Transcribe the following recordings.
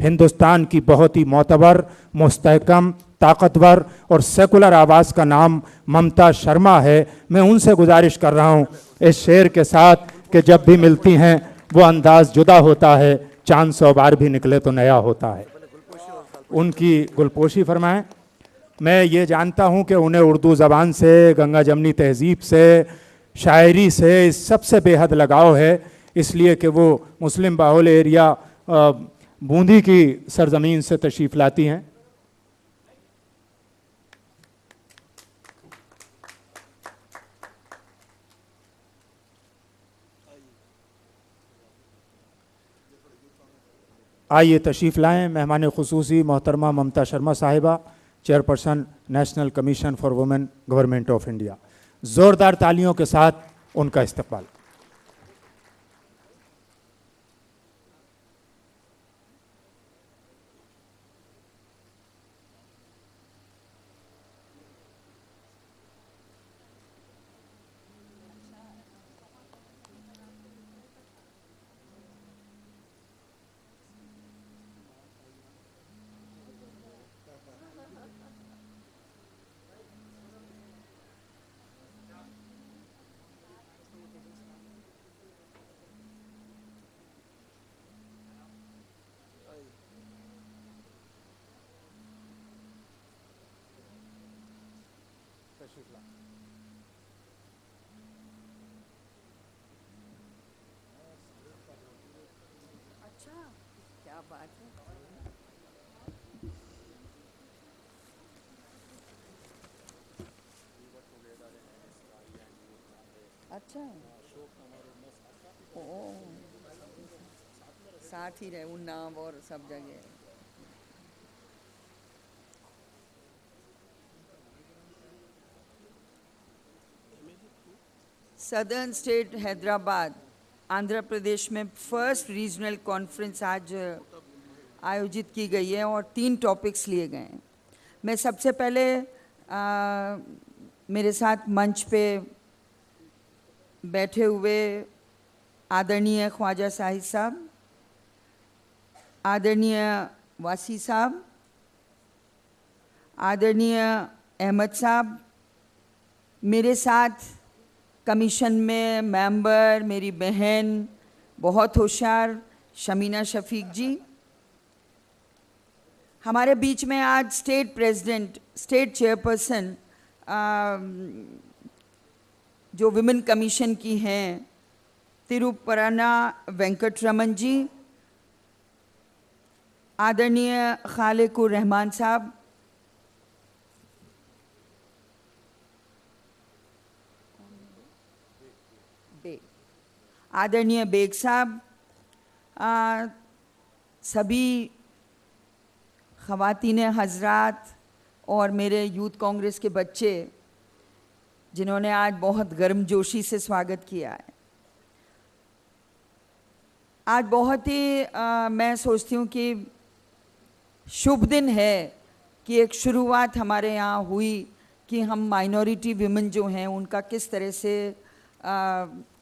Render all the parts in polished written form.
हिंदुस्तान की बहुत ही मोतबर, मुस्तहकम, ताकतवर और सेकुलर आवाज़ का नाम ममता शर्मा है। मैं उनसे गुजारिश कर रहा हूँ इस शेर के साथ कि जब भी मिलती हैं वो अंदाज़ जुदा होता है, चांद 100 बार भी निकले तो नया होता है। उनकी गुलपोशी फरमाएं। मैं ये जानता हूँ कि उन्हें उर्दू ज़बान से, गंगा जमनी तहज़ीब से, शायरी से, इस सबसे बेहद लगाव है, इसलिए कि वो मुस्लिम बाहुल एरिया बूंदी की सरजमीन से तशरीफ़ लाती हैं। आइए तशरीफ़ लाएँ मेहमान खुसूसी मोहतरमा ममता शर्मा साहिबा, chairperson national commission for women, government of India. ज़ोरदार तालियों के साथ उनका इस्तकबाल। अच्छा, क्या बात है। अच्छा, ओ साथ ही रहे उन्नाव और सब जगह। सदर्न स्टेट हैदराबाद आंध्र प्रदेश में फर्स्ट रीजनल कॉन्फ्रेंस आज आयोजित की गई है और 3 टॉपिक्स लिए गए हैं। मैं सबसे पहले मेरे साथ मंच पे बैठे हुए आदरणीय ख्वाजा साहिद साहब, आदरणीय वासी साहब, आदरणीय अहमद साहब, मेरे साथ कमीशन में मेंबर मेरी बहन बहुत होशियार शमीना शफीक जी, हमारे बीच में आज स्टेट प्रेसिडेंट, स्टेट चेयरपर्सन जो विमेन कमीशन की हैं तिरुपराना वेंकटरमन जी, आदरणीय खालिकुर रहमान साहब, आदरणीय बेग साहब, सभी ख़वातीन हज़रात और मेरे यूथ कांग्रेस के बच्चे जिन्होंने आज बहुत गर्मजोशी से स्वागत किया है। आज बहुत ही मैं सोचती हूँ कि शुभ दिन है कि एक शुरुआत हमारे यहाँ हुई कि हम माइनॉरिटी विमेन जो हैं उनका किस तरह से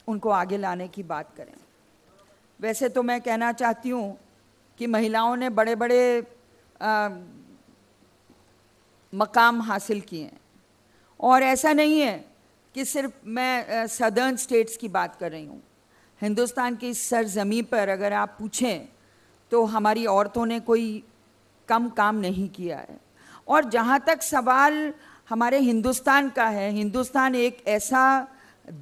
उनको आगे लाने की बात करें। वैसे तो मैं कहना चाहती हूँ कि महिलाओं ने बड़े बड़े मकाम हासिल किए हैं और ऐसा नहीं है कि सिर्फ मैं सदर्न स्टेट्स की बात कर रही हूँ। हिंदुस्तान की इस सरजमीं पर अगर आप पूछें तो हमारी औरतों ने कोई कम काम नहीं किया है। और जहाँ तक सवाल हमारे हिंदुस्तान का है, हिंदुस्तान एक ऐसा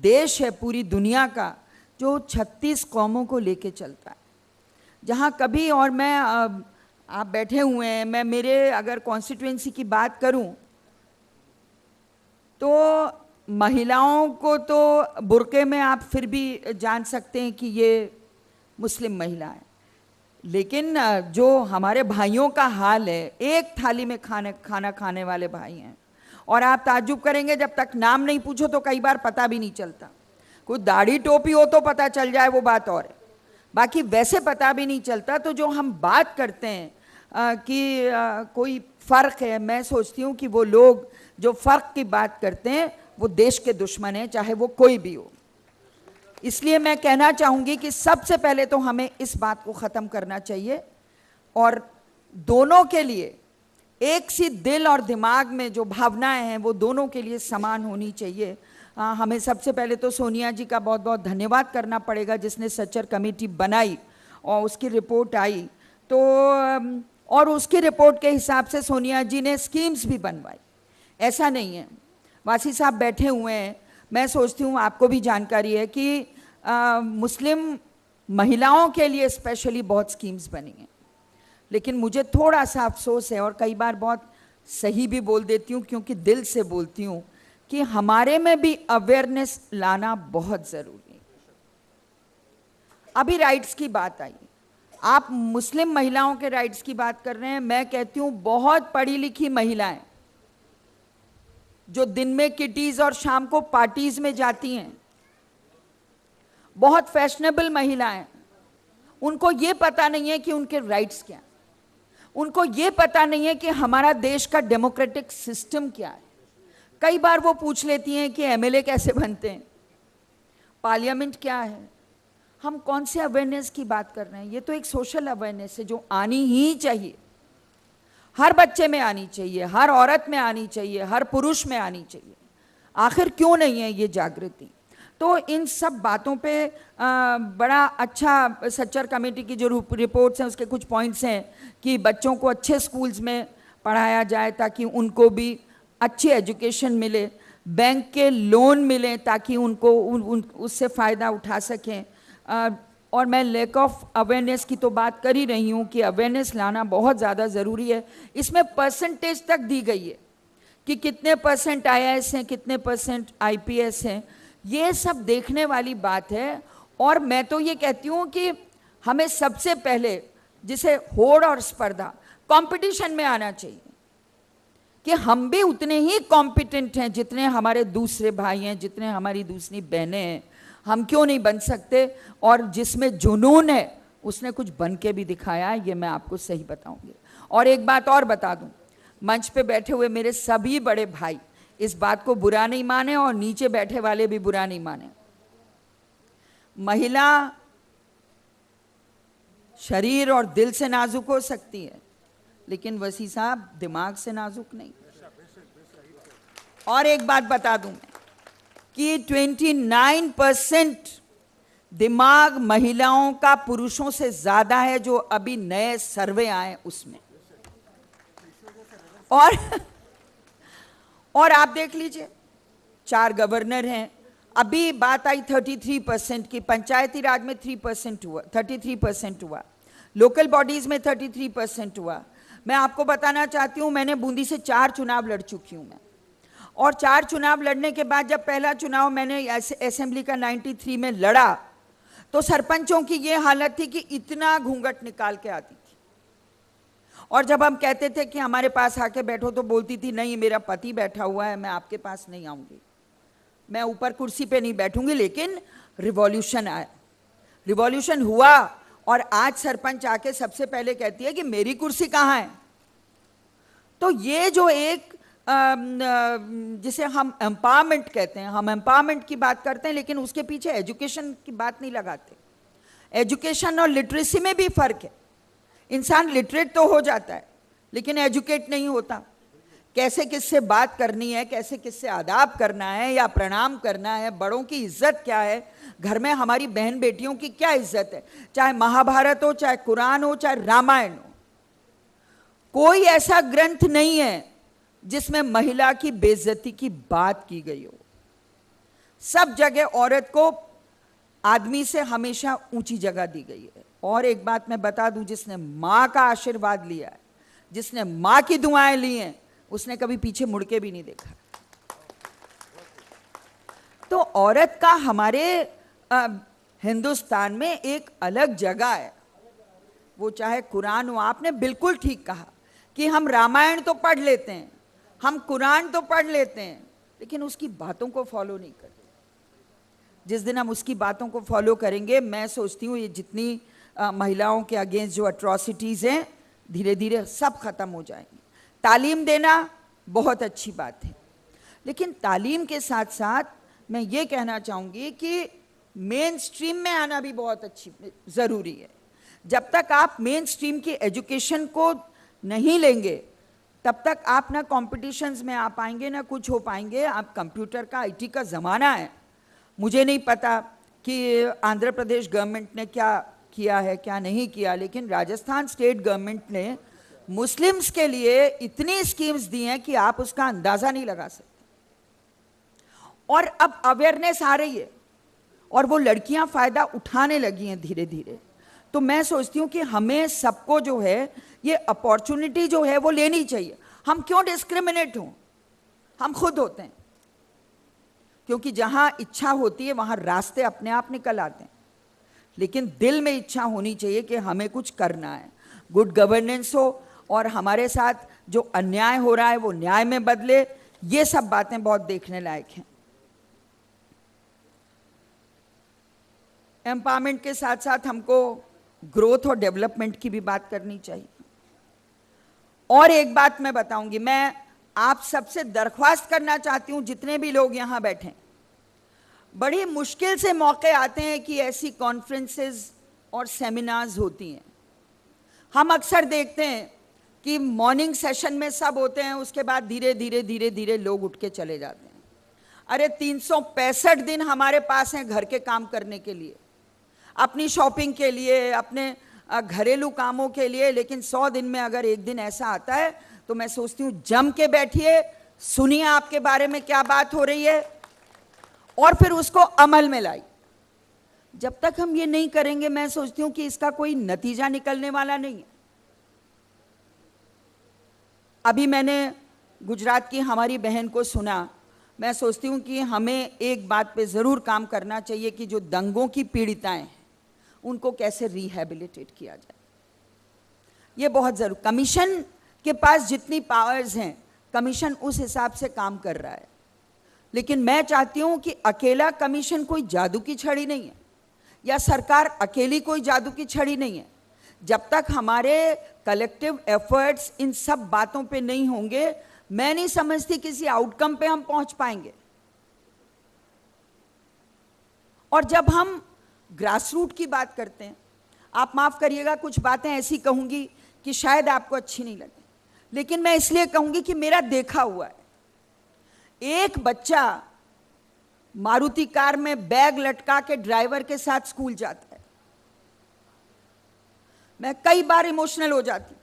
देश है पूरी दुनिया का जो 36 कौमों को लेके चलता है। जहाँ कभी, और मैं आप बैठे हुए हैं, मैं मेरे अगर कॉन्स्टिट्यूएंसी की बात करूं तो महिलाओं को तो बुर्के में आप फिर भी जान सकते हैं कि ये मुस्लिम महिला है, लेकिन जो हमारे भाइयों का हाल है, एक थाली में खाना खाने वाले भाई हैं और आप ताज्जुब करेंगे जब तक नाम नहीं पूछो तो कई बार पता भी नहीं चलता। कोई दाढ़ी टोपी हो तो पता चल जाए वो बात और है, बाकी वैसे पता भी नहीं चलता। तो जो हम बात करते हैं कि कोई फ़र्क है, मैं सोचती हूँ कि वो लोग जो फ़र्क की बात करते हैं वो देश के दुश्मन हैं, चाहे वो कोई भी हो। इसलिए मैं कहना चाहूँगी कि सबसे पहले तो हमें इस बात को ख़त्म करना चाहिए। और दोनों के लिए एक सी दिल और दिमाग में जो भावनाएं हैं वो दोनों के लिए समान होनी चाहिए। हमें सबसे पहले तो सोनिया जी का बहुत बहुत धन्यवाद करना पड़ेगा, जिसने सच्चर कमेटी बनाई और उसकी रिपोर्ट आई तो और उसकी रिपोर्ट के हिसाब से सोनिया जी ने स्कीम्स भी बनवाई। ऐसा नहीं है, वासी साहब बैठे हुए हैं, मैं सोचती हूँ आपको भी जानकारी है कि मुस्लिम महिलाओं के लिए स्पेशली बहुत स्कीम्स बनी हैं। लेकिन मुझे थोड़ा सा अफसोस है और कई बार बहुत सही भी बोल देती हूँ क्योंकि दिल से बोलती हूँ कि हमारे में भी अवेयरनेस लाना बहुत ज़रूरी है। अभी राइट्स की बात आई, आप मुस्लिम महिलाओं के राइट्स की बात कर रहे हैं। मैं कहती हूँ बहुत पढ़ी लिखी महिलाएं जो दिन में किटीज और शाम को पार्टीज में जाती हैं, बहुत फैशनेबल महिलाएं, उनको ये पता नहीं है कि उनके राइट्स क्या हैं, उनको ये पता नहीं है कि हमारा देश का डेमोक्रेटिक सिस्टम क्या है। कई बार वो पूछ लेती हैं कि एमएलए कैसे बनते हैं, पार्लियामेंट क्या है। हम कौन से अवेयरनेस की बात कर रहे हैं? ये तो एक सोशल अवेयरनेस है जो आनी ही चाहिए, हर बच्चे में आनी चाहिए, हर औरत में आनी चाहिए, हर पुरुष में आनी चाहिए। आखिर क्यों नहीं है ये जागृति? तो इन सब बातों पे बड़ा अच्छा सच्चर कमेटी की जो रिपोर्ट्स हैं उसके कुछ पॉइंट्स हैं कि बच्चों को अच्छे स्कूल्स में पढ़ाया जाए ताकि उनको भी अच्छी एजुकेशन मिले, बैंक के लोन मिलें ताकि उनको उससे फ़ायदा उठा सकें। और मैं लैक ऑफ अवेयरनेस की तो बात कर ही रही हूँ कि अवेयरनेस लाना बहुत ज़्यादा ज़रूरी है। इसमें परसेंटेज तक दी गई है कि कितने परसेंट आईएएस हैं, कितने परसेंट आईपीएस हैं, ये सब देखने वाली बात है। और मैं तो ये कहती हूँ कि हमें सबसे पहले जिसे होड़ और स्पर्धा कंपटीशन में आना चाहिए कि हम भी उतने ही कॉम्पिटेंट हैं जितने हमारे दूसरे भाई हैं, जितने हमारी दूसरी बहनें हैं। हम क्यों नहीं बन सकते? और जिसमें जुनून है उसने कुछ बन के भी दिखाया है, ये मैं आपको सही बताऊंगी। और एक बात और बता दूं, मंच पे बैठे हुए मेरे सभी बड़े भाई इस बात को बुरा नहीं माने और नीचे बैठे वाले भी बुरा नहीं माने। महिला शरीर और दिल से नाजुक हो सकती है, लेकिन वसी साहब दिमाग से नाजुक नहीं। और एक बात बता दूं कि 29% दिमाग महिलाओं का पुरुषों से ज्यादा है, जो अभी नए सर्वे आए उसमें। और आप देख लीजिए, 4 गवर्नर हैं। अभी बात आई 33% की, पंचायती राज में 3% हुआ, 33% हुआ, लोकल बॉडीज में 33% हुआ। मैं आपको बताना चाहती हूं, मैंने बूंदी से 4 चुनाव लड़ चुकी हूं मैं, और 4 चुनाव लड़ने के बाद जब पहला चुनाव मैंने असेंबली का 93 में लड़ा तो सरपंचों की ये हालत थी कि इतना घूंघट निकाल के आती थी, और जब हम कहते थे कि हमारे पास आके बैठो तो बोलती थी नहीं मेरा पति बैठा हुआ है, मैं आपके पास नहीं आऊंगी, मैं ऊपर कुर्सी पे नहीं बैठूंगी। लेकिन रिवॉल्यूशन आया, रिवॉल्यूशन हुआ, और आज सरपंच आके सबसे पहले कहती है कि मेरी कुर्सी कहाँ है। तो ये जो एक जिसे हम एम्पावरमेंट कहते हैं, हम एम्पावरमेंट की बात करते हैं लेकिन उसके पीछे एजुकेशन की बात नहीं लगाते। एजुकेशन और लिटरेसी में भी फर्क है। इंसान लिटरेट तो हो जाता है लेकिन एजुकेट नहीं होता। कैसे किससे बात करनी है, कैसे किससे आदाब करना है या प्रणाम करना है, बड़ों की इज्जत क्या है, घर में हमारी बहन बेटियों की क्या इज्जत है, चाहे महाभारत हो, चाहे कुरान हो, चाहे रामायण हो। कोई ऐसा ग्रंथ नहीं है जिसमें महिला की बेइज्जती की बात की गई हो। सब जगह औरत को आदमी से हमेशा ऊंची जगह दी गई है। और एक बात मैं बता दूं, जिसने मां का आशीर्वाद लिया है, जिसने मां की दुआएं ली हैं, उसने कभी पीछे मुड़ के भी नहीं देखा। तो औरत का हमारे हिंदुस्तान में एक अलग जगह है, वो चाहे कुरान हो। आपने बिल्कुल ठीक कहा कि हम रामायण तो पढ़ लेते हैं, हम कुरान तो पढ़ लेते हैं, लेकिन उसकी बातों को फॉलो नहीं करते। जिस दिन हम उसकी बातों को फॉलो करेंगे, मैं सोचती हूँ ये जितनी महिलाओं के अगेंस्ट जो अट्रॉसिटीज़ हैं धीरे धीरे सब खत्म हो जाएंगी। तालीम देना बहुत अच्छी बात है, लेकिन तालीम के साथ साथ मैं ये कहना चाहूँगी कि मेन स्ट्रीम में आना भी बहुत अच्छी ज़रूरी है। जब तक आप मेन स्ट्रीम की एजुकेशन को नहीं लेंगे तब तक आप ना कॉम्पिटिशन्स में आ पाएंगे ना कुछ हो पाएंगे। आप कंप्यूटर का आईटी का ज़माना है। मुझे नहीं पता कि आंध्र प्रदेश गवर्नमेंट ने क्या किया है क्या नहीं किया, लेकिन राजस्थान स्टेट गवर्नमेंट ने मुस्लिम्स के लिए इतनी स्कीम्स दी हैं कि आप उसका अंदाज़ा नहीं लगा सकते। और अब अवेयरनेस आ रही है और वो लड़कियां फ़ायदा उठाने लगी हैं धीरे धीरे। तो मैं सोचती हूँ कि हमें सबको जो है ये अपॉर्चुनिटी जो है वो लेनी चाहिए। हम क्यों डिस्क्रिमिनेट हों, हम खुद होते हैं, क्योंकि जहाँ इच्छा होती है वहाँ रास्ते अपने आप निकल आते हैं। लेकिन दिल में इच्छा होनी चाहिए कि हमें कुछ करना है, गुड गवर्नेंस हो और हमारे साथ जो अन्याय हो रहा है वो न्याय में बदले। ये सब बातें बहुत देखने लायक हैं। एम्पावरमेंट के साथ साथ हमको ग्रोथ और डेवलपमेंट की भी बात करनी चाहिए। और एक बात मैं बताऊंगी, मैं आप सबसे दरख्वास्त करना चाहती हूं, जितने भी लोग यहां बैठे, बड़ी मुश्किल से मौके आते हैं कि ऐसी कॉन्फ्रेंसेस और सेमिनार्स होती हैं। हम अक्सर देखते हैं कि मॉर्निंग सेशन में सब होते हैं, उसके बाद धीरे धीरे धीरे धीरे लोग उठ के चले जाते हैं। अरे 365 दिन हमारे पास हैं घर के काम करने के लिए, अपनी शॉपिंग के लिए, अपने घरेलू कामों के लिए। लेकिन 100 दिन में अगर एक दिन ऐसा आता है तो मैं सोचती हूँ जम के बैठिए, सुनिए आपके बारे में क्या बात हो रही है और फिर उसको अमल में लाई। जब तक हम ये नहीं करेंगे मैं सोचती हूँ कि इसका कोई नतीजा निकलने वाला नहीं है। अभी मैंने गुजरात की हमारी बहन को सुना। मैं सोचती हूँ कि हमें एक बात पे ज़रूर काम करना चाहिए कि जो दंगों की पीड़िताएं हैं उनको कैसे रिहैबिलिटेट किया जाए। ये बहुत ज़रूर, कमीशन के पास जितनी पावर्स हैं कमीशन उस हिसाब से काम कर रहा है। लेकिन मैं चाहती हूँ कि अकेला कमीशन कोई जादू की छड़ी नहीं है, या सरकार अकेली कोई जादू की छड़ी नहीं है। जब तक हमारे कलेक्टिव एफर्ट्स इन सब बातों पे नहीं होंगे, मैं नहीं समझती किसी आउटकम पे हम पहुंच पाएंगे। और जब हम ग्रासरूट की बात करते हैं, आप माफ करिएगा कुछ बातें ऐसी कहूंगी कि शायद आपको अच्छी नहीं लगे, लेकिन मैं इसलिए कहूंगी कि मेरा देखा हुआ है। एक बच्चा मारुति कार में बैग लटका के ड्राइवर के साथ स्कूल जाता है, मैं कई बार इमोशनल हो जाती हूं।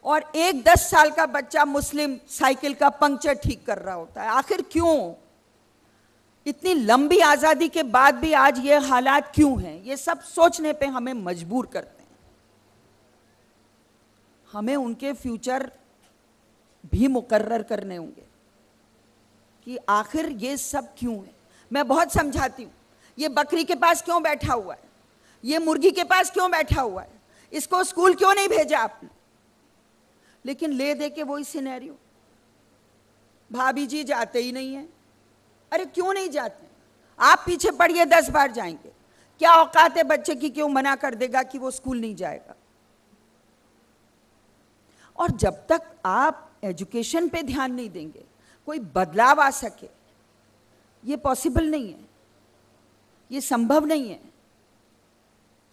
और एक 10 साल का बच्चा मुस्लिम साइकिल का पंक्चर ठीक कर रहा होता है। आखिर क्यों? इतनी लंबी आजादी के बाद भी आज ये हालात क्यों हैं? ये सब सोचने पे हमें मजबूर करते हैं। हमें उनके फ्यूचर भी मुकर्रर करने होंगे कि आखिर ये सब क्यों है। मैं बहुत समझाती हूं, ये बकरी के पास क्यों बैठा हुआ है, ये मुर्गी के पास क्यों बैठा हुआ है, इसको स्कूल क्यों नहीं भेजा आपने। लेकिन ले दे के वही सिनेरियो, भाभी जी जाते ही नहीं है। अरे क्यों नहीं जाते? आप पीछे पड़िए, 10 बार जाएंगे। क्या औकात है बच्चे की, क्यों मना कर देगा कि वो स्कूल नहीं जाएगा? और जब तक आप एजुकेशन पे ध्यान नहीं देंगे कोई बदलाव आ सके, ये पॉसिबल नहीं है, ये संभव नहीं है।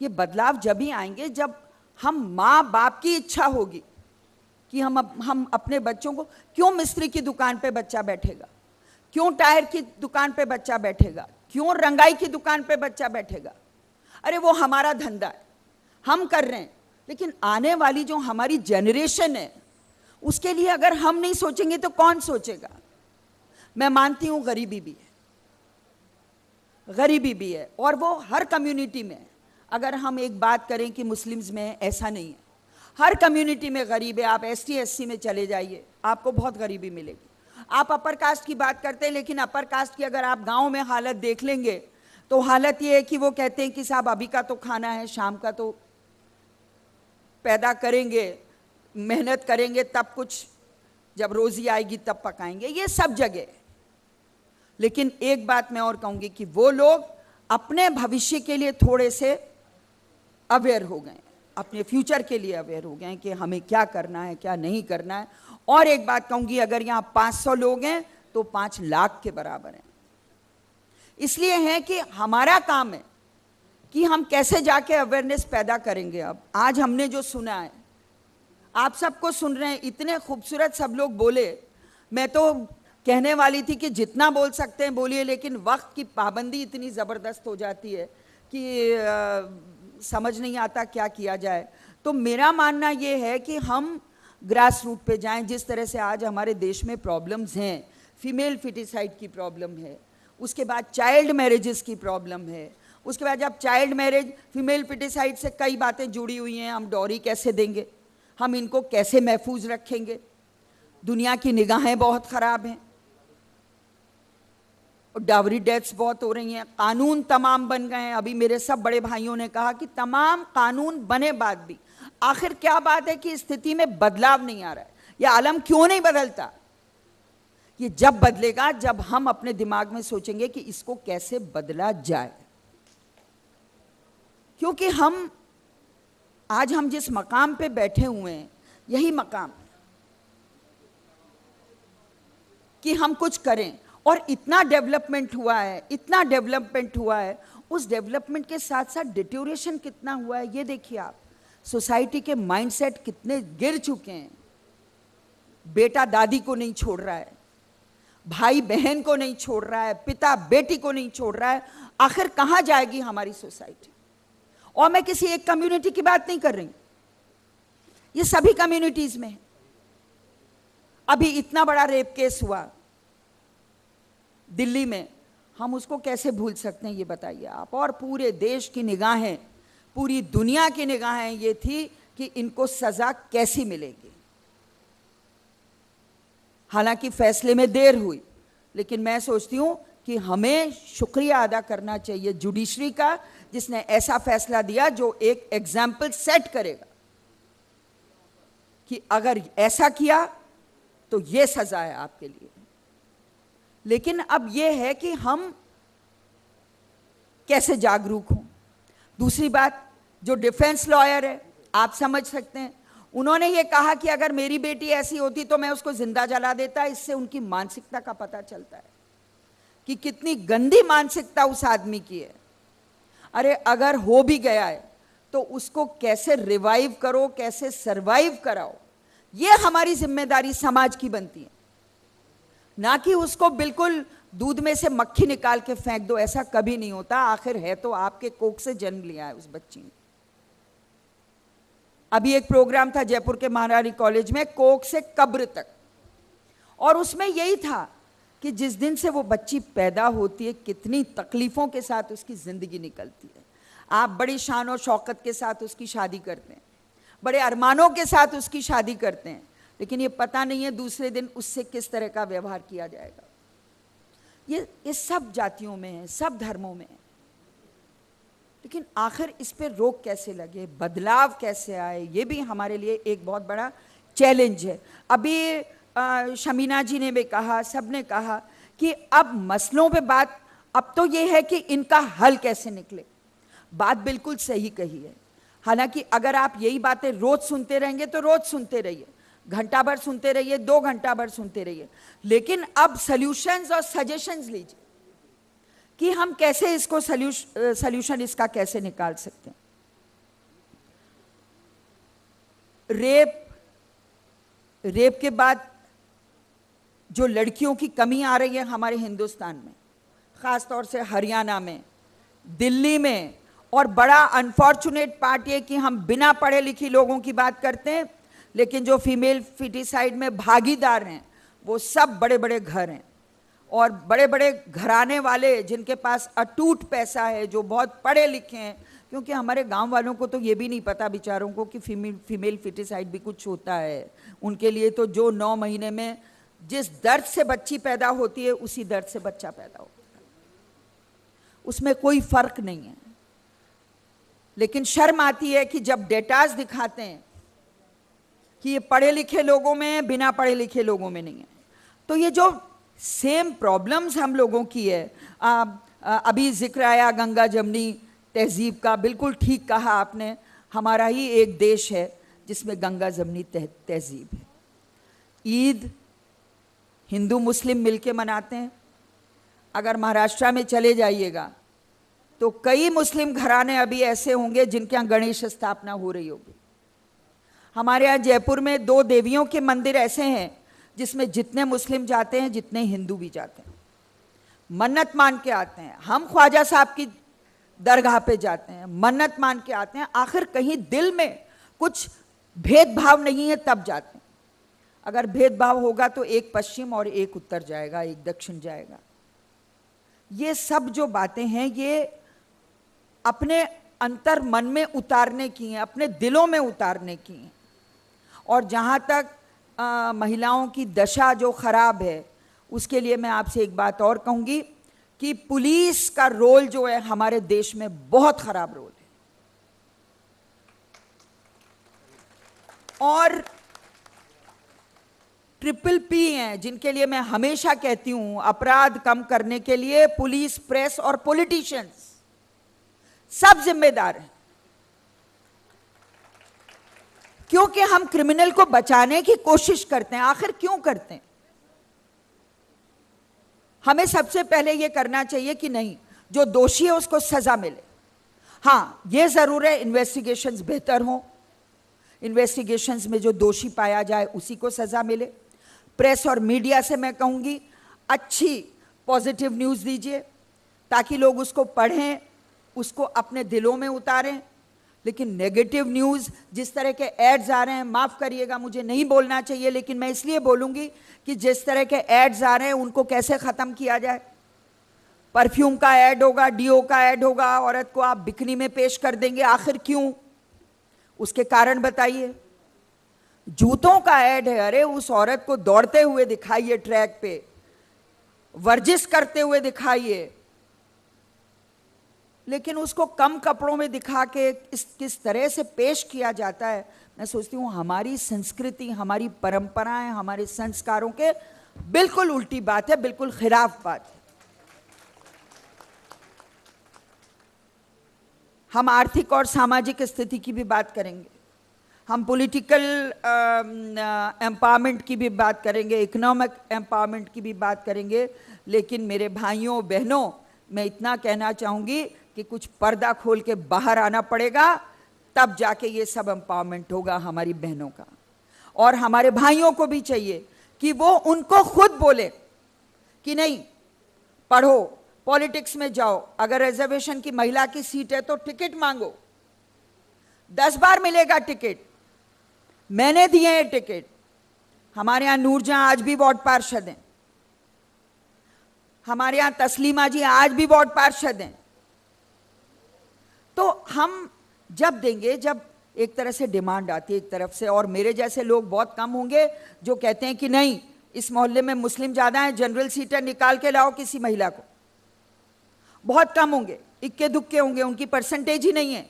ये बदलाव जब ही आएंगे जब हम माँ बाप की इच्छा होगी कि हम अपने बच्चों को, क्यों मिस्त्री की दुकान पे बच्चा बैठेगा, क्यों टायर की दुकान पे बच्चा बैठेगा, क्यों रंगाई की दुकान पे बच्चा बैठेगा? अरे वो हमारा धंधा है, हम कर रहे हैं। लेकिन आने वाली जो हमारी जनरेशन है उसके लिए अगर हम नहीं सोचेंगे तो कौन सोचेगा? मैं मानती हूं गरीबी भी है, गरीबी भी है, और वो हर कम्युनिटी में है। अगर हम एक बात करें कि मुस्लिम्स में ऐसा नहीं है, हर कम्युनिटी में गरीब है। आप ST SC में चले जाइए, आपको बहुत गरीबी मिलेगी। आप अपर कास्ट की बात करते हैं, लेकिन अपर कास्ट की अगर आप गांव में हालत देख लेंगे तो हालत ये है कि वो कहते हैं कि साहब अभी का तो खाना है, शाम का तो पैदा करेंगे, मेहनत करेंगे, तब कुछ जब रोजी आएगी तब पकाएंगे। ये सब जगह। लेकिन एक बात मैं और कहूंगी कि वो लोग अपने भविष्य के लिए थोड़े से अवेयर हो गए, अपने फ्यूचर के लिए अवेयर हो गए कि हमें क्या करना है, क्या नहीं करना है। और एक बात कहूंगी, अगर यहाँ 500 लोग हैं तो 5 लाख के बराबर हैं। इसलिए है कि हमारा काम है कि हम कैसे जाके अवेयरनेस पैदा करेंगे। अब आज हमने जो सुना है, आप सबको सुन रहे हैं, इतने खूबसूरत सब लोग बोले। मैं तो कहने वाली थी कि जितना बोल सकते हैं बोलिए, लेकिन वक्त की पाबंदी इतनी ज़बरदस्त हो जाती है कि समझ नहीं आता क्या किया जाए। तो मेरा मानना ये है कि हम ग्रास रूट पे जाएं। जिस तरह से आज हमारे देश में प्रॉब्लम्स हैं, फीमेल फिटिसाइड की प्रॉब्लम है, उसके बाद चाइल्ड मैरिजेस की प्रॉब्लम है, उसके बाद जब चाइल्ड मैरिज, फीमेल फिटिसाइड से कई बातें जुड़ी हुई हैं। हम डॉरी कैसे देंगे, हम इनको कैसे महफूज रखेंगे, दुनिया की निगाहें बहुत ख़राब हैं, और डावरी डेथ्स बहुत हो रही हैं, कानून तमाम बन गए हैं। अभी मेरे सब बड़े भाइयों ने कहा कि तमाम कानून बने बाद भी आखिर क्या बात है कि स्थिति में बदलाव नहीं आ रहा है, यह आलम क्यों नहीं बदलता। ये जब बदलेगा जब हम अपने दिमाग में सोचेंगे कि इसको कैसे बदला जाए। क्योंकि आज हम जिस मकाम पे बैठे हुए हैं, यही मकाम कि हम कुछ करें। और इतना डेवलपमेंट हुआ है, इतना डेवलपमेंट हुआ है, उस डेवलपमेंट के साथ साथ डिटोरेशन कितना हुआ है ये देखिए आप। सोसाइटी के माइंडसेट कितने गिर चुके हैं। बेटा दादी को नहीं छोड़ रहा है, भाई बहन को नहीं छोड़ रहा है, पिता बेटी को नहीं छोड़ रहा है। आखिर कहां जाएगी हमारी सोसाइटी। और मैं किसी एक कम्युनिटी की बात नहीं कर रही, ये सभी कम्युनिटीज में। अभी इतना बड़ा रेप केस हुआ दिल्ली में, हम उसको कैसे भूल सकते हैं ये बताइए आप। और पूरे देश की निगाहें, पूरी दुनिया की निगाहें ये थी कि इनको सजा कैसी मिलेगी। हालांकि फैसले में देर हुई, लेकिन मैं सोचती हूं कि हमें शुक्रिया अदा करना चाहिए जुडिशरी का, जिसने ऐसा फैसला दिया जो एक एग्जाम्पल सेट करेगा कि अगर ऐसा किया तो ये सजा है आपके लिए। लेकिन अब यह है कि हम कैसे जागरूक हों। दूसरी बात, जो डिफेंस लॉयर है, आप समझ सकते हैं, उन्होंने ये कहा कि अगर मेरी बेटी ऐसी होती तो मैं उसको जिंदा जला देता। इससे उनकी मानसिकता का पता चलता है कि कितनी गंदी मानसिकता उस आदमी की है। अरे अगर हो भी गया है तो उसको कैसे रिवाइव करो, कैसे सरवाइव कराओ, ये हमारी जिम्मेदारी समाज की बनती है। ना कि उसको बिल्कुल दूध में से मक्खी निकाल के फेंक दो, ऐसा कभी नहीं होता। आखिर है तो आपके कोख से जन्म लिया है उस बच्ची ने। अभी एक प्रोग्राम था जयपुर के महारानी कॉलेज में, कोख से कब्र तक, और उसमें यही था कि जिस दिन से वो बच्ची पैदा होती है कितनी तकलीफों के साथ उसकी जिंदगी निकलती है। आप बड़ी शान और शौकत के साथ उसकी शादी करते हैं, बड़े अरमानों के साथ उसकी शादी करते हैं, लेकिन ये पता नहीं है दूसरे दिन उससे किस तरह का व्यवहार किया जाएगा। ये सब जातियों में है, सब धर्मों में है। लेकिन आखिर इस पे रोक कैसे लगे, बदलाव कैसे आए, ये भी हमारे लिए एक बहुत बड़ा चैलेंज है। अभी शमीना जी ने भी कहा, सब ने कहा कि अब मसलों पे बात, अब तो ये है कि इनका हल कैसे निकले। बात बिल्कुल सही कही है। हालांकि अगर आप यही बातें रोज सुनते रहेंगे तो रोज सुनते रहिए, घंटा भर सुनते रहिए, 2 घंटा भर सुनते रहिए, लेकिन अब सॉल्यूशंस और सजेशंस लीजिए कि हम कैसे इसको सॉल्यूशन इसका कैसे निकाल सकते हैं। रेप के बाद जो लड़कियों की कमी आ रही है हमारे हिंदुस्तान में, खास तौर से हरियाणा में, दिल्ली में, और बड़ा अनफॉर्चुनेट पार्ट ये कि हम बिना पढ़े लिखे लोगों की बात करते हैं, लेकिन जो फीमेल फिटिसाइड में भागीदार हैं वो सब बड़े बड़े घर हैं, और बड़े बड़े घराने वाले जिनके पास अटूट पैसा है, जो बहुत पढ़े लिखे हैं। क्योंकि हमारे गांव वालों को तो ये भी नहीं पता बेचारों को कि फीमेल फिटिसाइड भी कुछ होता है। उनके लिए तो जो 9 महीने में जिस दर्द से बच्ची पैदा होती है उसी दर्द से बच्चा पैदा होता है, उसमें कोई फर्क नहीं है। लेकिन शर्म आती है कि जब डेटाज दिखाते हैं कि ये पढ़े लिखे लोगों में, बिना पढ़े लिखे लोगों में नहीं है, तो ये जो सेम प्रॉब्लम्स हम लोगों की है। अभी जिक्र आया गंगा जमनी तहजीब का, बिल्कुल ठीक कहा आपने। हमारा ही एक देश है जिसमें गंगा जमनी तहजीब है। ईद हिंदू मुस्लिम मिलके मनाते हैं। अगर महाराष्ट्र में चले जाइएगा तो कई मुस्लिम घराने अभी ऐसे होंगे जिनके यहाँ गणेश स्थापना हो रही होगी। हमारे यहाँ जयपुर में 2 देवियों के मंदिर ऐसे हैं जिसमें जितने मुस्लिम जाते हैं जितने हिंदू भी जाते हैं, मन्नत मान के आते हैं। हम ख्वाजा साहब की दरगाह पे जाते हैं, मन्नत मान के आते हैं। आखिर कहीं दिल में कुछ भेदभाव नहीं है तब जाते हैं। अगर भेदभाव होगा तो एक पश्चिम और एक उत्तर जाएगा, एक दक्षिण जाएगा। ये सब जो बातें हैं ये अपने अंतर मन में उतारने की हैं, अपने दिलों में उतारने की हैं। और जहाँ तक महिलाओं की दशा जो खराब है, उसके लिए मैं आपसे एक बात और कहूँगी कि पुलिस का रोल जो है हमारे देश में बहुत खराब रोल है। और PPP हैं जिनके लिए मैं हमेशा कहती हूं अपराध कम करने के लिए पुलिस, प्रेस और पॉलिटिशियंस सब जिम्मेदार हैं, क्योंकि हम क्रिमिनल को बचाने की कोशिश करते हैं। आखिर क्यों करते हैं? हमें सबसे पहले यह करना चाहिए कि नहीं, जो दोषी है उसको सजा मिले। हाँ, यह जरूर है इन्वेस्टिगेशंस बेहतर हों, इन्वेस्टिगेशंस में जो दोषी पाया जाए उसी को सजा मिले। प्रेस और मीडिया से मैं कहूंगी अच्छी पॉजिटिव न्यूज़ दीजिए ताकि लोग उसको पढ़ें, उसको अपने दिलों में उतारें। लेकिन नेगेटिव न्यूज़, जिस तरह के एड्स आ रहे हैं, माफ़ करिएगा मुझे नहीं बोलना चाहिए लेकिन मैं इसलिए बोलूँगी कि जिस तरह के एड्स आ रहे हैं उनको कैसे ख़त्म किया जाए। परफ्यूम का ऐड होगा, डीओ का ऐड होगा, औरत को आप बिकनी में पेश कर देंगे। आखिर क्यों? उसके कारण बताइए। जूतों का ऐड है, अरे उस औरत को दौड़ते हुए दिखाइए, ट्रैक पे वर्जिश करते हुए दिखाइए, लेकिन उसको कम कपड़ों में दिखा के किस तरह से पेश किया जाता है। मैं सोचती हूँ हमारी संस्कृति, हमारी परंपराएं, हमारे संस्कारों के बिल्कुल उल्टी बात है, बिल्कुल खिलाफ बात है। हम आर्थिक और सामाजिक स्थिति की भी बात करेंगे, हम पॉलिटिकल एम्पावरमेंट की भी बात करेंगे, इकोनॉमिक एम्पावरमेंट की भी बात करेंगे। लेकिन मेरे भाइयों बहनों, मैं इतना कहना चाहूँगी कि कुछ पर्दा खोल के बाहर आना पड़ेगा, तब जाके ये सब एम्पावरमेंट होगा हमारी बहनों का। और हमारे भाइयों को भी चाहिए कि वो उनको खुद बोले कि नहीं, पढ़ो, पॉलिटिक्स में जाओ, अगर रिजर्वेशन की महिला की सीट है तो टिकट मांगो, 10 बार मिलेगा टिकट, मैंने दिए हैं टिकट। हमारे यहाँ नूरजहां आज भी वार्ड पार्षद हैं, हमारे यहाँ तस्लीमा जी आज भी वार्ड पार्षद हैं। तो हम जब देंगे, जब एक तरह से डिमांड आती है एक तरफ से, और मेरे जैसे लोग बहुत कम होंगे जो कहते हैं कि नहीं, इस मोहल्ले में मुस्लिम ज़्यादा हैं, जनरल सीटें निकाल के लाओ किसी महिला को। बहुत कम होंगे, इक्के दुक्के होंगे, उनकी परसेंटेज ही नहीं है।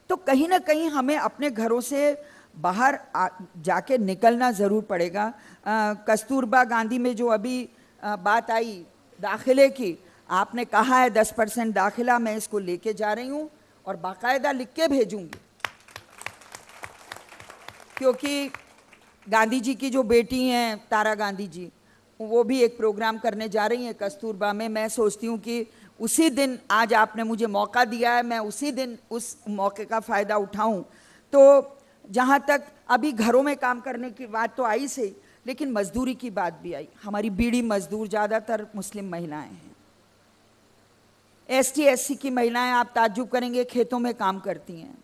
तो कहीं ना कहीं हमें अपने घरों से बाहर जाके निकलना ज़रूर पड़ेगा। कस्तूरबा गांधी में जो अभी बात आई दाखिले की, आपने कहा है 10% दाखिला, मैं इसको लेके जा रही हूँ और बाकायदा लिख के भेजूंगी, क्योंकि गांधी जी की जो बेटी हैं तारा गांधी जी, वो भी एक प्रोग्राम करने जा रही हैं कस्तूरबा में। मैं सोचती हूँ कि उसी दिन, आज आपने मुझे मौका दिया है, मैं उसी दिन उस मौके का फ़ायदा उठाऊं। तो जहाँ तक अभी घरों में काम करने की बात तो आई सही, लेकिन मजदूरी की बात भी आई। हमारी बीड़ी मजदूर ज़्यादातर मुस्लिम महिलाएं हैं। ST SC की महिलाएं, आप ताज्जुब करेंगे, खेतों में काम करती हैं,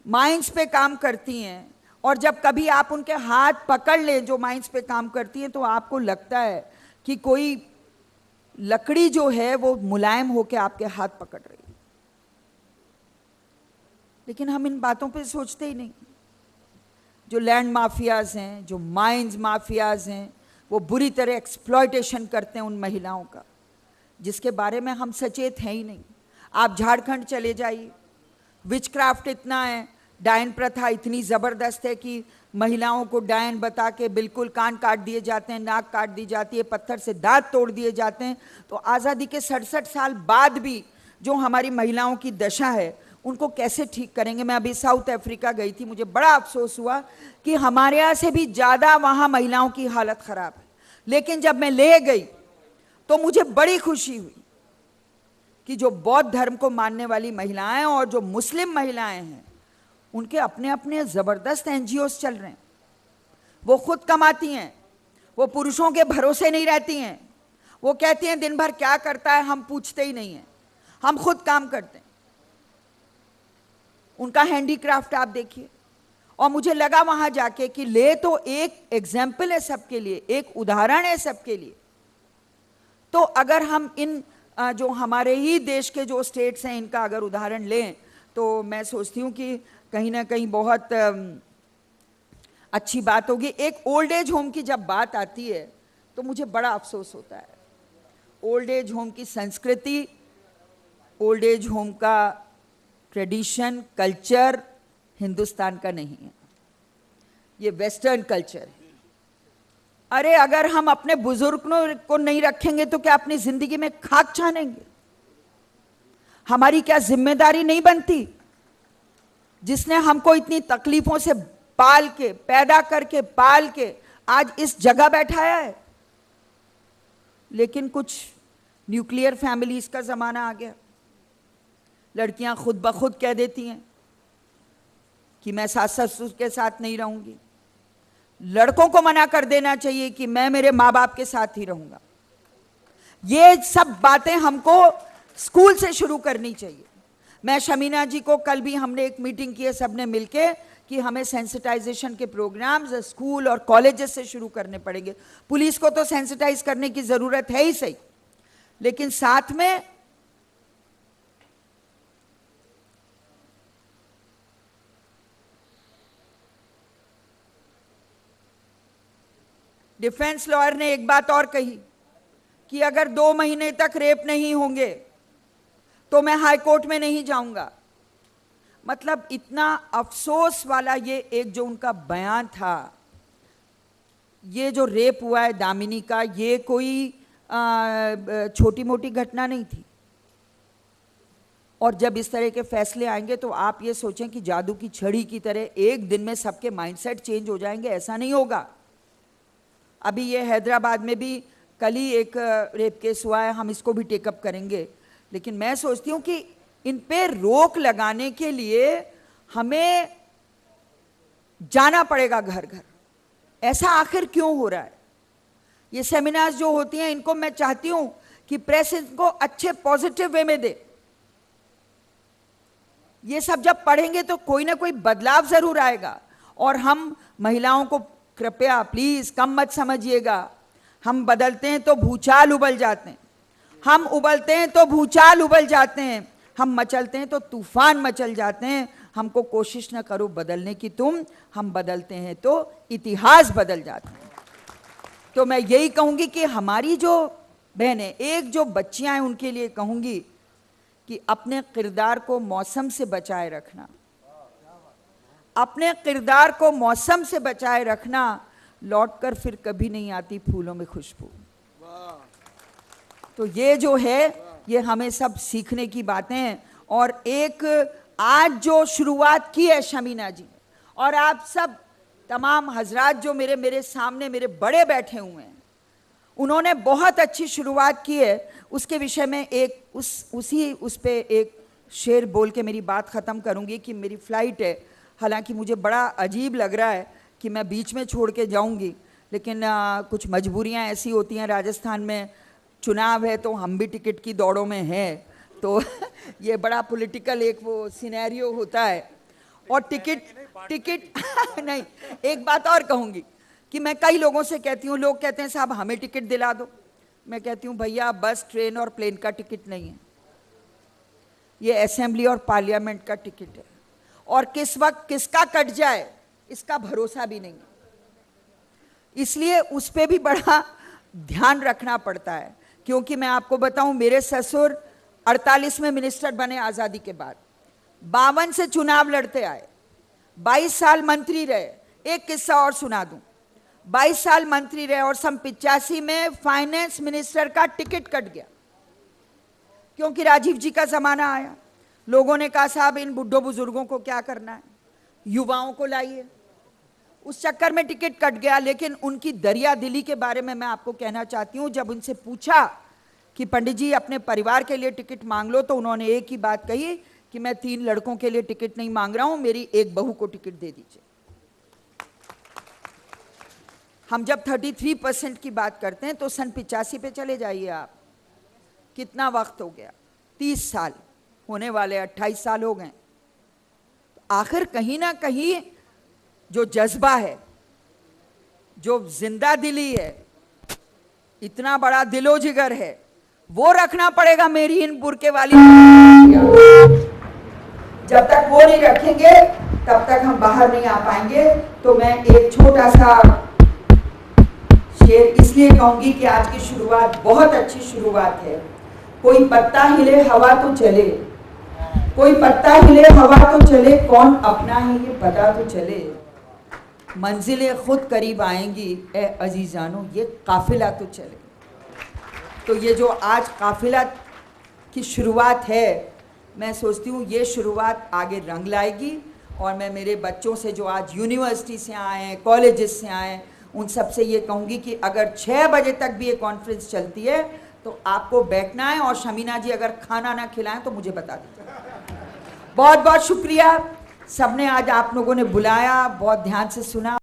माइंस पे काम करती हैं, और जब कभी आप उनके हाथ पकड़ लें जो माइंस पे काम करती हैं, तो आपको लगता है कि कोई लकड़ी जो है वो मुलायम होकर आपके हाथ पकड़ रही है। लेकिन हम इन बातों पे सोचते ही नहीं। जो लैंड माफियाज हैं, जो माइंस माफियाज हैं, वो बुरी तरह एक्सप्लॉयटेशन करते हैं उन महिलाओं का, जिसके बारे में हम सचेत हैं ही नहीं। आप झारखंड चले जाइए, विचक्राफ्ट इतना है, डायन प्रथा इतनी ज़बरदस्त है कि महिलाओं को डायन बता के बिल्कुल कान काट दिए जाते हैं, नाक काट दी जाती है, पत्थर से दांत तोड़ दिए जाते हैं। तो आज़ादी के 67 साल बाद भी जो हमारी महिलाओं की दशा है, उनको कैसे ठीक करेंगे। मैं अभी साउथ अफ्रीका गई थी, मुझे बड़ा अफसोस हुआ कि हमारे यहाँ से भी ज़्यादा वहाँ महिलाओं की हालत ख़राब है। लेकिन जब मैं ले गई तो मुझे बड़ी खुशी हुई कि जो बौद्ध धर्म को मानने वाली महिलाएं और जो मुस्लिम महिलाएं हैं, उनके अपने अपने ज़बरदस्त एनजीओस चल रहे हैं। वो खुद कमाती हैं, वो पुरुषों के भरोसे नहीं रहती हैं। वो कहती हैं दिन भर क्या करता है हम पूछते ही नहीं हैं, हम खुद काम करते हैं। उनका हैंडीक्राफ्ट आप देखिए। और मुझे लगा वहां जाके कि ले तो एक एग्जाम्पल है सबके लिए, एक उदाहरण है सबके लिए। तो अगर हम इन जो हमारे ही देश के जो स्टेट्स हैं इनका अगर उदाहरण लें तो मैं सोचती हूँ कि कहीं ना कहीं बहुत अच्छी बात होगी। एक ओल्ड एज होम की जब बात आती है तो मुझे बड़ा अफसोस होता है। ओल्ड एज होम की संस्कृति, ओल्ड एज होम का ट्रेडिशन, कल्चर हिंदुस्तान का नहीं है, ये वेस्टर्न कल्चर है। अरे अगर हम अपने बुजुर्गों को नहीं रखेंगे तो क्या अपनी जिंदगी में खाक छानेंगे? हमारी क्या जिम्मेदारी नहीं बनती? जिसने हमको इतनी तकलीफों से पाल के, पैदा करके पाल के आज इस जगह बैठाया है। लेकिन कुछ न्यूक्लियर फैमिलीज का जमाना आ गया। लड़कियां खुद ब खुद कह देती हैं कि मैं सास ससुर के साथ नहीं रहूंगी। लड़कों को मना कर देना चाहिए कि मैं मेरे माँ बाप के साथ ही रहूंगा। ये सब बातें हमको स्कूल से शुरू करनी चाहिए। मैं शमीना जी को, कल भी हमने एक मीटिंग की है सबने मिलके कि हमें सेंसिटाइजेशन के प्रोग्राम्स स्कूल और कॉलेजेस से शुरू करने पड़ेंगे। पुलिस को तो सेंसिटाइज करने की जरूरत है ही सही, लेकिन साथ में डिफेंस लॉयर ने एक बात और कही कि अगर 2 महीने तक रेप नहीं होंगे तो मैं हाई कोर्ट में नहीं जाऊंगा। मतलब इतना अफसोस वाला ये एक जो उनका बयान था। ये जो रेप हुआ है दामिनी का, ये कोई छोटी मोटी घटना नहीं थी। और जब इस तरह के फैसले आएंगे तो आप ये सोचें कि जादू की छड़ी की तरह एक दिन में सबके माइंडसेट चेंज हो जाएंगे, ऐसा नहीं होगा। अभी ये हैदराबाद में भी कल ही एक रेप केस हुआ है, हम इसको भी टेकअप करेंगे। लेकिन मैं सोचती हूँ कि इन पे रोक लगाने के लिए हमें जाना पड़ेगा घर घर। ऐसा आखिर क्यों हो रहा है? ये सेमिनार्स जो होती हैं इनको मैं चाहती हूँ कि प्रेस इनको अच्छे पॉजिटिव वे में दे। ये सब जब पढ़ेंगे तो कोई ना कोई बदलाव जरूर आएगा। और हम महिलाओं को कृपया प्लीज कम मत समझिएगा। हम बदलते हैं तो भूचाल उबल जाते हैं, हम उबलते हैं तो भूचाल उबल जाते हैं, हम मचलते हैं तो तूफान मचल जाते हैं। हमको कोशिश न करो बदलने की तुम, हम बदलते हैं तो इतिहास बदल जाता है। तो मैं यही कहूंगी कि हमारी जो बहनें, एक जो बच्चियां हैं, उनके लिए कहूंगी कि अपने किरदार को मौसम से बचाए रखना, अपने किरदार को मौसम से बचाए रखना। लौटकर फिर कभी नहीं आती फूलों में खुशबू। तो ये जो है ये हमें सब सीखने की बातें हैं। और एक आज जो शुरुआत की है शमीना जी और आप सब तमाम हजरात जो मेरे सामने मेरे बड़े बैठे हुए हैं, उन्होंने बहुत अच्छी शुरुआत की है। उसके विषय में एक उस पे एक शेर बोल के मेरी बात ख़त्म करूंगी कि मेरी फ्लाइट है। हालांकि मुझे बड़ा अजीब लग रहा है कि मैं बीच में छोड़ के जाऊंगी, लेकिन कुछ मजबूरियां ऐसी होती हैं। राजस्थान में चुनाव है तो हम भी टिकट की दौड़ों में हैं, तो ये बड़ा पॉलिटिकल एक वो सिनेरियो होता है। और टिकट नहीं, एक बात और कहूँगी कि मैं कई लोगों से कहती हूँ, लोग कहते हैं साहब हमें टिकट दिला दो। मैं कहती हूँ भैया बस, ट्रेन और प्लेन का टिकट नहीं है, ये असेंबली और पार्लियामेंट का टिकट है। और किस वक्त किसका कट जाए इसका भरोसा भी नहीं, इसलिए उस पर भी बड़ा ध्यान रखना पड़ता है। क्योंकि मैं आपको बताऊं, मेरे ससुर 48 में मिनिस्टर बने आज़ादी के बाद, 52 से चुनाव लड़ते आए, 22 साल मंत्री रहे। एक किस्सा और सुना दूं, 22 साल मंत्री रहे और सन 85 में फाइनेंस मिनिस्टर का टिकट कट गया क्योंकि राजीव जी का जमाना आया। लोगों ने कहा साहब इन बुढ़ों बुजुर्गों को क्या करना है, युवाओं को लाइए। उस चक्कर में टिकट कट गया। लेकिन उनकी दरिया दिली के बारे में मैं आपको कहना चाहती हूं, जब उनसे पूछा कि पंडित जी अपने परिवार के लिए टिकट मांग लो, तो उन्होंने एक ही बात कही कि मैं 3 लड़कों के लिए टिकट नहीं मांग रहा हूं, मेरी एक बहू को टिकट दे दीजिए। हम जब 33% की बात करते हैं तो सन 85 पे चले जाइए आप, कितना वक्त हो गया, 30 साल होने वाले, 28 साल हो गए। आखिर कहीं ना कहीं जो जज्बा है, जो जिंदा दिली है, इतना बड़ा दिलो जिगर है, वो रखना पड़ेगा मेरी इन बुरके वाली। जब तक वो नहीं रखेंगे तब तक हम बाहर नहीं आ पाएंगे। तो मैं एक छोटा सा शेर इसलिए कहूंगी कि आज की शुरुआत बहुत अच्छी शुरुआत है। कोई पत्ता हिले हवा तो चले, कोई पत्ता हिले हवा तो चले, कौन अपना है ये पता तो चले, मंजिलें खुद करीब आएंगी ए अजीजानो, ये काफिला तो चले। तो ये जो आज काफिला की शुरुआत है, मैं सोचती हूँ ये शुरुआत आगे रंग लाएगी। और मैं मेरे बच्चों से जो आज यूनिवर्सिटी से आए हैं, कॉलेजेस से आए हैं, उन सब से ये कहूँगी कि अगर 6 बजे तक भी ये कॉन्फ्रेंस चलती है तो आपको बैठना है, और शमीना जी अगर खाना ना खिलाएं तो मुझे बता दीजिए। बहुत बहुत शुक्रिया, सबने आज आप लोगों ने बुलाया, बहुत ध्यान से सुना।